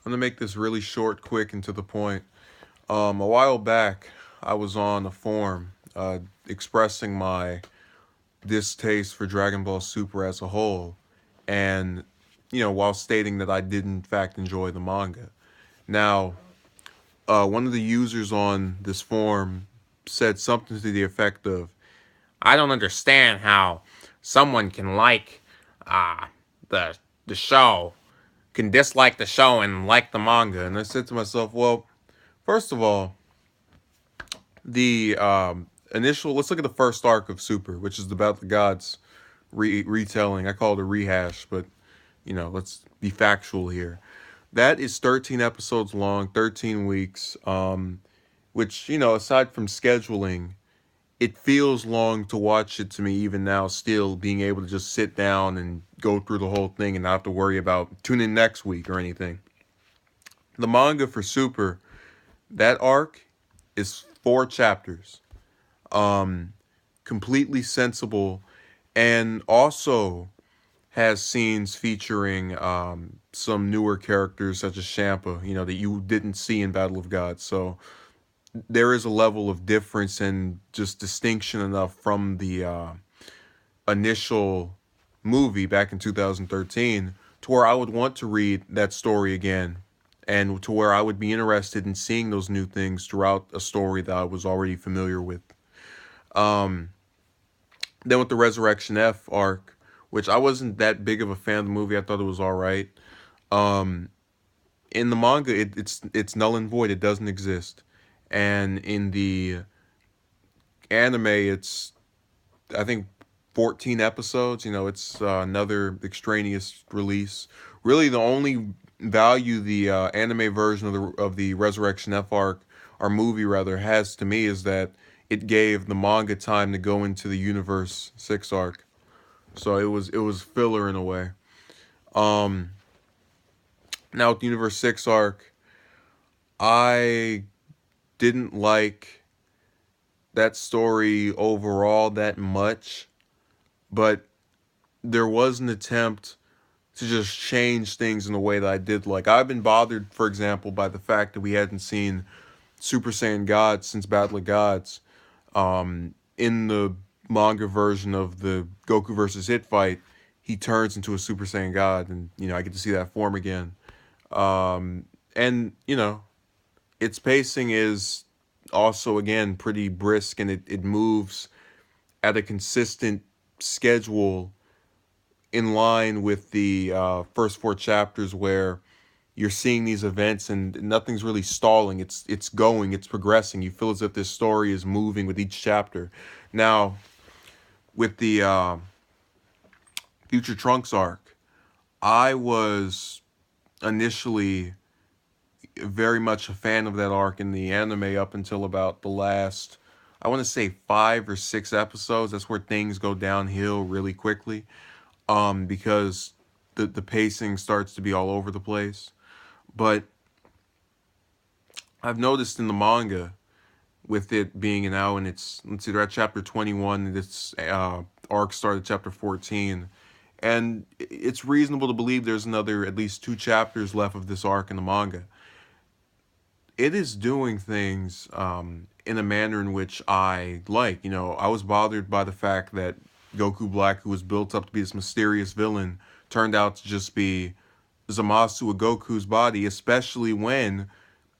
I'm gonna make this really short, quick, and to the point. A while back, I was on a forum expressing my distaste for Dragon Ball Super as a whole, and while stating that I did in fact enjoy the manga. Now, one of the users on this forum said something to the effect of, "I don't understand how someone can like uh, the the show, can dislike the show and like the manga." And I said to myself, well, first of all, the initial. Let's look at the first arc of Super, which is about the gods retelling. I call it a rehash, but let's be factual here. That is 13 episodes long, 13 weeks. Which aside from scheduling, it feels long to watch it to me even now. Still being able to just sit down and go through the whole thing and not have to worry about tune in next week or anything. The manga for Super, that arc is 4 chapters. Um, Completely sensible, and also has scenes featuring some newer characters such as Champa, that you didn't see in Battle of Gods. So there is a level of difference and just distinction enough from the initial movie back in 2013 to where I would want to read that story again, and to where I would be interested in seeing those new things throughout a story that I was already familiar with. Um, then with the Resurrection F arc, which I wasn't that big of a fan of the movie, I thought it was all right. Um, in the manga, it's null and void. It doesn't exist, and in the anime, it's I think 14 episodes. It's another extraneous release. Really, the only value the anime version of the Resurrection F arc, or movie rather, has to me is that it gave the manga time to go into the Universe 6 arc. So it was filler in a way. Um, Now with the Universe 6 arc, I didn't like that story overall that much, but there was an attempt to just change things in a way that I did like. I've been bothered, for example, by the fact that we hadn't seen Super Saiyan God since Battle of Gods. In the manga version of the Goku versus Hit fight, he turns into a Super Saiyan God, and I get to see that form again. And its pacing is also again pretty brisk, and it moves at a consistent schedule in line with the first 4 chapters, where you're seeing these events and nothing's really stalling. It's going, it's progressing. You feel as if this story is moving with each chapter. Now, with the Future Trunks arc, I was initially very much a fan of that arc in the anime up until about the last, I want to say 5 or 6 episodes. That's where things go downhill really quickly, because the pacing starts to be all over the place. But I've noticed in the manga, with it being now in its, let's see, they're at chapter 21, and its arc started chapter 14, and it's reasonable to believe there's another at least 2 chapters left of this arc in the manga. It is doing things in a manner in which I like. I was bothered by the fact that Goku Black, who was built up to be this mysterious villain, turned out to just be Zamasu with Goku's body, especially when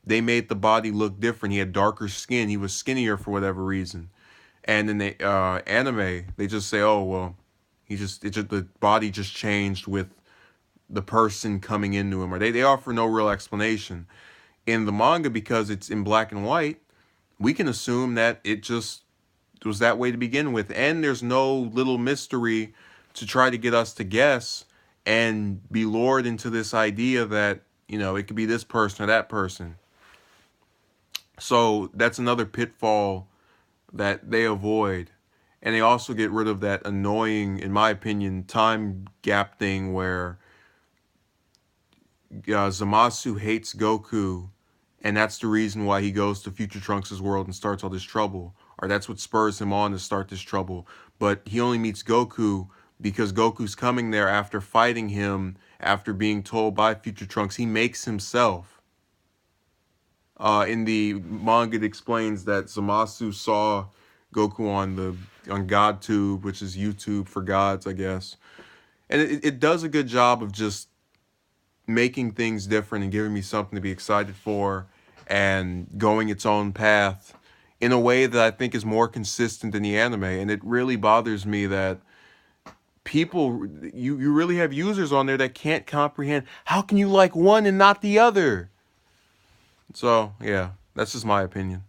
they made the body look different. He had darker skin. He was skinnier for whatever reason. And in the anime, they just say, "Oh well, the body just changed with the person coming into him," or they offer no real explanation. In the manga, because it's in black and white, we can assume that it just was that way to begin with, and there's no little mystery to try to get us to guess and be lured into this idea that it could be this person or that person. So that's another pitfall that they avoid. And they also get rid of that annoying, in my opinion, time gap thing where Zamasu hates Goku, and that's the reason why he goes to Future Trunks' world and starts all this trouble. Or that's what spurs him on to start this trouble. But he only meets Goku because Goku's coming there after fighting him, after being told by Future Trunks he makes himself. In the manga, it explains that Zamasu saw Goku on GodTube, which is YouTube for gods, I guess. And it does a good job of just making things different and giving me something to be excited for and going its own path in a way that I think is more consistent than the anime. And it really bothers me that people, you really have users on there that can't comprehend, how can you like one and not the other? So, yeah, that's just my opinion.